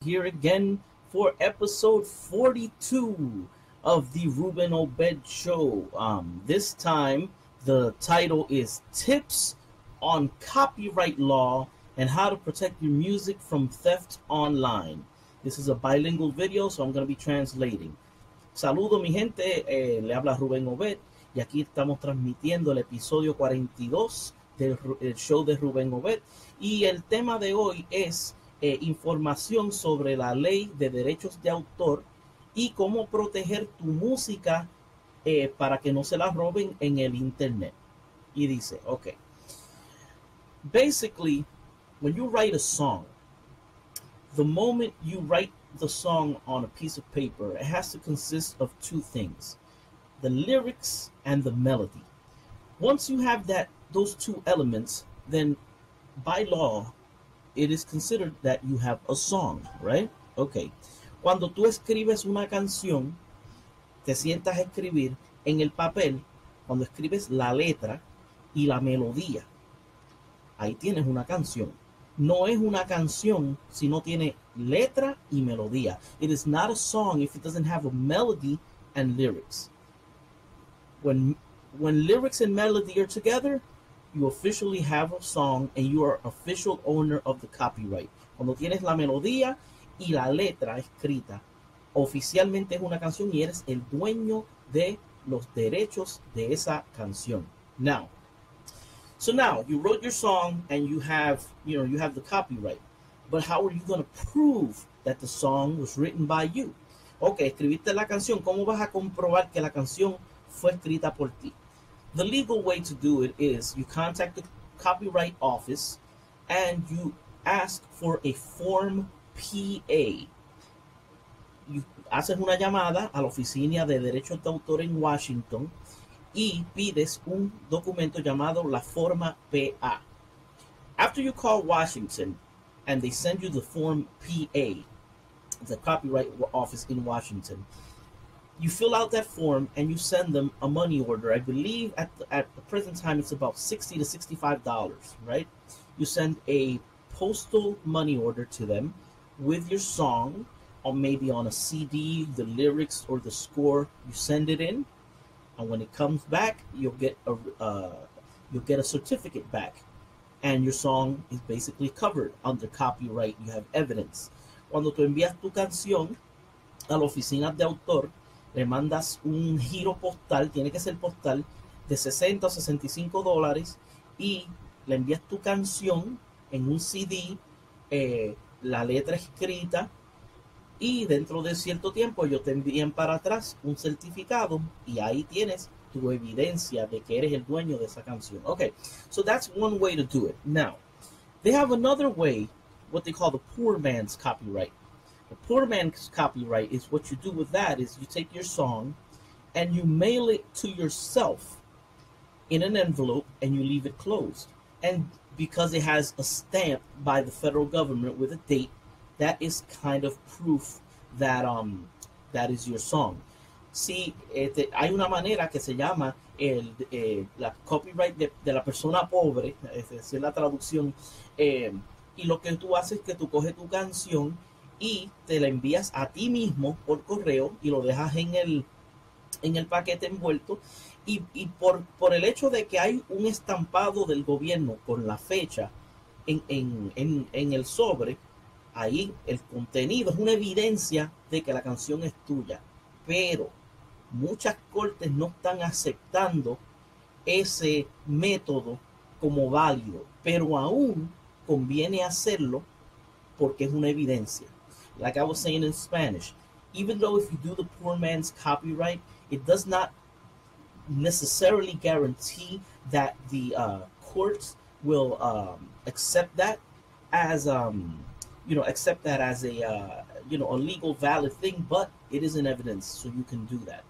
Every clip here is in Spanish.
here again for episode 42 of the Ruben Obed Show. This time, the title is Tips on Copyright Law and How to Protect Your Music from Theft Online. This is a bilingual video, so I'm going to be translating. Saludo mi gente, le habla Ruben Obed y aquí estamos transmitiendo el episodio 42 del show de Ruben Obed y el tema de hoy es información sobre la ley de derechos de autor y cómo proteger tu música para que no se la roben en el internet. Y dice, okay, basically, when you write a song, the moment you write the song on a piece of paper, it has to consist of two things, the lyrics and the melody. Once you have those two elements, then by law, it is considered that you have a song, right? Okay. Cuando tú escribes una canción, te sientas a escribir en el papel, cuando escribes la letra y la melodía, ahí tienes una canción. No es una canción si no tiene letra y melodía. It is not a song if it doesn't have a melody and lyrics. When lyrics and melody are together, you officially have a song and you are official owner of the copyright. Cuando tienes la melodía y la letra escrita, oficialmente es una canción y eres el dueño de los derechos de esa canción. Now you wrote your song and you have the copyright. But how are you going to prove that the song was written by you? Okay, escribiste la canción. ¿Cómo vas a comprobar que la canción fue escrita por ti? The legal way to do it is you contact the Copyright Office and you ask for a Form PA. You haces una llamada a la Oficina de Derechos de Autor en Washington y pides un documento llamado la Forma PA. After you call Washington and they send you the Form PA, the Copyright Office in Washington, you fill out that form and you send them a money order. I believe at the present time it's about $60 to $65, right? You send a postal money order to them with your song, or maybe on a CD, the lyrics or the score. You send it in, and when it comes back, you'll get a certificate back, and your song is basically covered under copyright. You have evidence. Cuando tú envías tu canción a la oficina de autor, le mandas un giro postal, tiene que ser postal, de $60 o $65 y le envías tu canción en un CD, la letra escrita, y dentro de cierto tiempo ellos te envían para atrás un certificado y ahí tienes tu evidencia de que eres el dueño de esa canción. Okay, so that's one way to do it. Now, they have another way, what they call the poor man's copyright. The poor man's copyright is what you do with that is you take your song and you mail it to yourself in an envelope and you leave it closed. And because it has a stamp by the federal government with a date, that is kind of proof that that is your song. Sí, hay una manera que se llama la copyright de la persona pobre, es decir, la traducción, y lo que tú haces es que tú coges tu canción y te la envías a ti mismo por correo y lo dejas en el paquete envuelto y por el hecho de que hay un estampado del gobierno con la fecha en el sobre, ahí el contenido es una evidencia de que la canción es tuya, pero muchas cortes no están aceptando ese método como válido, pero aún conviene hacerlo porque es una evidencia. Like I was saying in Spanish, even though if you do the poor man's copyright, it does not necessarily guarantee that the courts will accept that as a legal valid thing, but it is an evidence, so you can do that.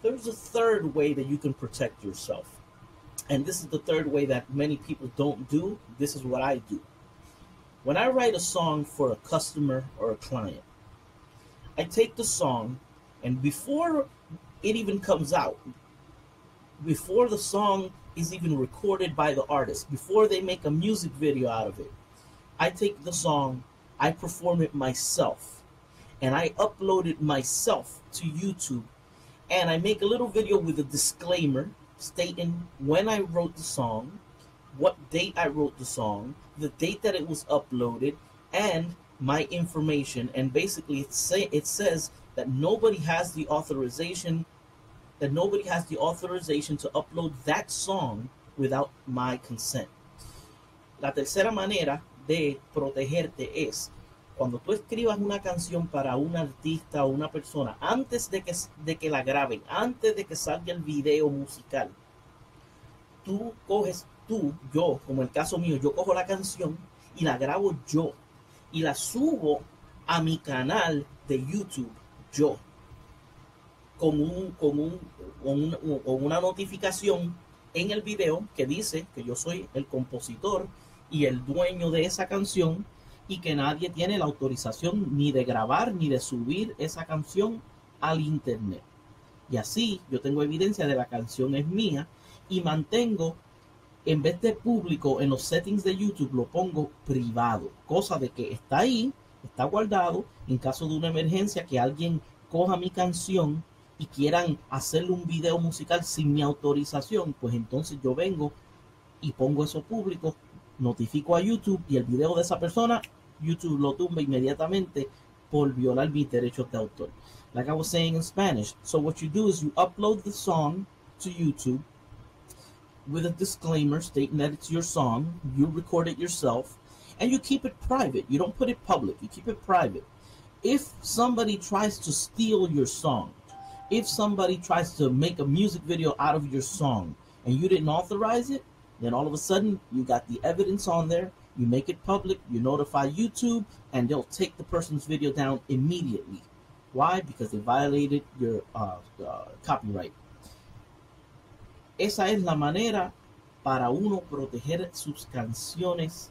There's a third way that you can protect yourself, and this is the third way that many people don't do. This is what I do. When I write a song for a customer or a client, I take the song, and before it even comes out, before the song is even recorded by the artist, before they make a music video out of it, I take the song, I perform it myself, and I upload it myself to YouTube, and I make a little video with a disclaimer stating when I wrote the song, what date I wrote the song, the date that it was uploaded, and my information. And basically it says that nobody has the authorization to upload that song without my consent. La tercera manera de protegerte es cuando tú escribas una canción para un artista o una persona, antes de que la graben, antes de que salga el video musical, yo, como el caso mío, yo cojo la canción y la grabo yo y la subo a mi canal de YouTube yo, con una notificación en el video que dice que yo soy el compositor y el dueño de esa canción y que nadie tiene la autorización ni de grabar ni de subir esa canción al internet. Y así yo tengo evidencia de la canción es mía y mantengo, en vez de público, en los settings de YouTube lo pongo privado, cosa de que está ahí, está guardado, en caso de una emergencia que alguien coja mi canción y quieran hacerle un video musical sin mi autorización, pues entonces yo vengo y pongo eso público, notifico a YouTube y el video de esa persona, YouTube lo tumba inmediatamente por violar mis derechos de autor. Like I was saying in Spanish, so what you do is you upload the song to YouTube with a disclaimer stating that it's your song, you record it yourself, and you keep it private. You don't put it public, you keep it private. If somebody tries to steal your song, if somebody tries to make a music video out of your song and you didn't authorize it, then all of a sudden you got the evidence on there, you make it public, you notify YouTube, and they'll take the person's video down immediately. Why? Because they violated your copyright. Esa es la manera para uno proteger sus canciones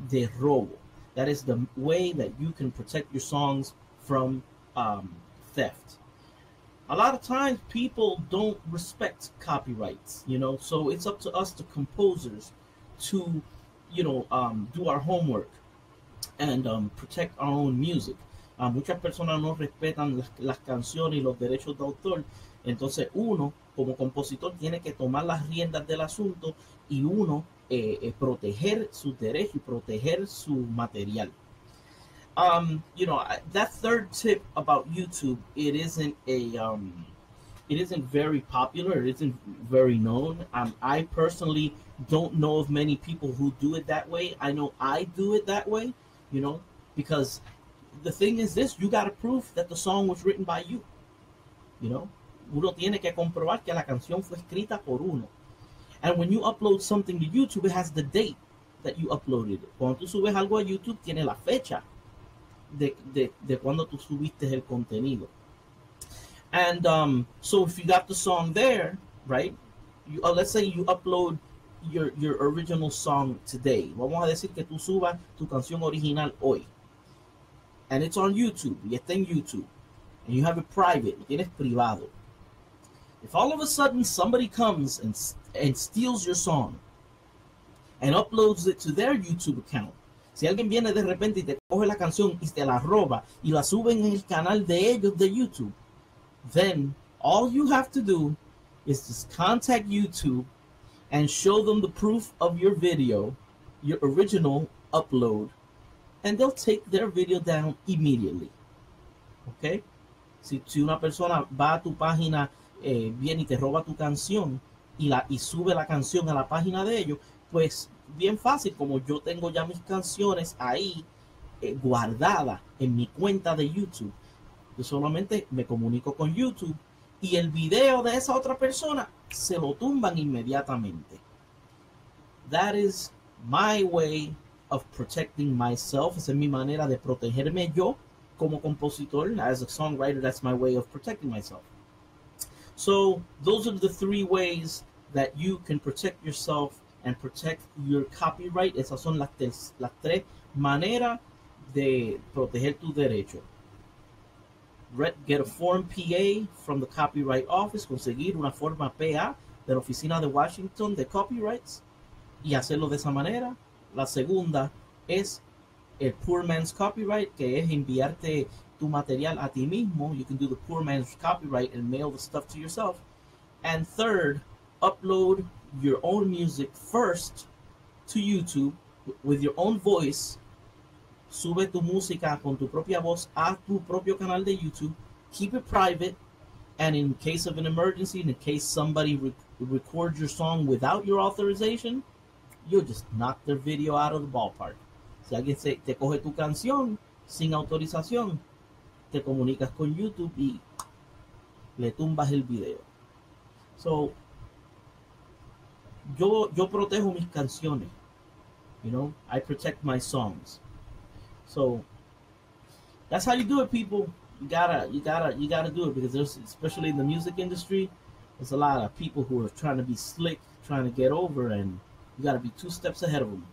de robo. That is the way that you can protect your songs from theft. A lot of times people don't respect copyrights, so it's up to us, the composers, to, do our homework and protect our own music. Muchas personas no respetan las canciones y los derechos de autor, entonces uno, como compositor, tiene que tomar las riendas del asunto y uno proteger sus derechos y proteger su material. That third tip about YouTube, it isn't very popular. It isn't very known. I personally don't know of many people who do it that way. I know I do it that way, because the thing is this: you got to prove that the song was written by you. Uno tiene que comprobar que la canción fue escrita por uno. And when you upload something to YouTube, it has the date that you uploaded it. Cuando tú subes algo a YouTube, tiene la fecha de cuando tú subiste el contenido. And so if you got the song there, right? Let's say you upload your original song today. Vamos a decir que tú subas tu canción original hoy. And it's on YouTube. Y está en YouTube. And you have it private. Lo tienes privado. If all of a sudden somebody comes and steals your song and uploads it to their YouTube account, si alguien viene de repente y te coge la canción y te la roba y la sube en el canal de ellos de YouTube, then all you have to do is just contact YouTube and show them the proof of your video, your original upload, and they'll take their video down immediately. Okay? Si una persona va a tu página, viene y te roba tu canción y sube la canción a la página de ellos, pues bien fácil, como yo tengo ya mis canciones ahí guardadas en mi cuenta de YouTube, yo solamente me comunico con YouTube y el video de esa otra persona se lo tumban inmediatamente. That is my way of protecting myself. Esa es mi manera de protegerme yo como compositor. As a songwriter, that's my way of protecting myself. So those are the three ways that you can protect yourself and protect your copyright. Esas son las tres maneras de proteger tu derecho. Get a form PA from the Copyright Office, conseguir una forma PA de la oficina de Washington de copyrights y hacerlo de esa manera. La segunda es el poor man's copyright, que es enviarte tu material a ti mismo. You can do the poor man's copyright and mail the stuff to yourself. And third, upload your own music first to YouTube with your own voice. Sube tu música con tu propia voz a tu propio canal de YouTube. Keep it private. And in case of an emergency, in case somebody records your song without your authorization, you'll just knock their video out of the ballpark. Si alguien te coge tu canción sin autorización, te comunicas con YouTube y le tumbas el video. So, yo protejo mis canciones. You know, I protect my songs. So that's how you do it, people. You gotta do it, because there's, especially in the music industry, there's a lot of people who are trying to be slick, trying to get over, and you gotta be 2 steps ahead of them.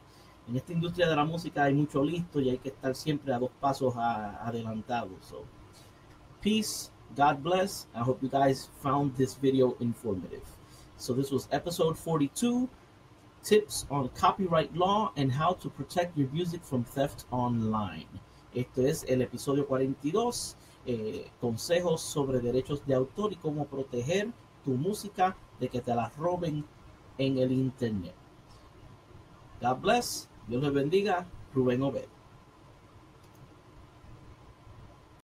En esta industria de la música hay mucho listo y hay que estar siempre a 2 pasos adelantado. So, peace, God bless. I hope you guys found this video informative. So this was episode 42, tips on copyright law and how to protect your music from theft online. Este es el episodio 42, consejos sobre derechos de autor y cómo proteger tu música de que te la roben en el internet. God bless. Dios les bendiga. Rubén Obed.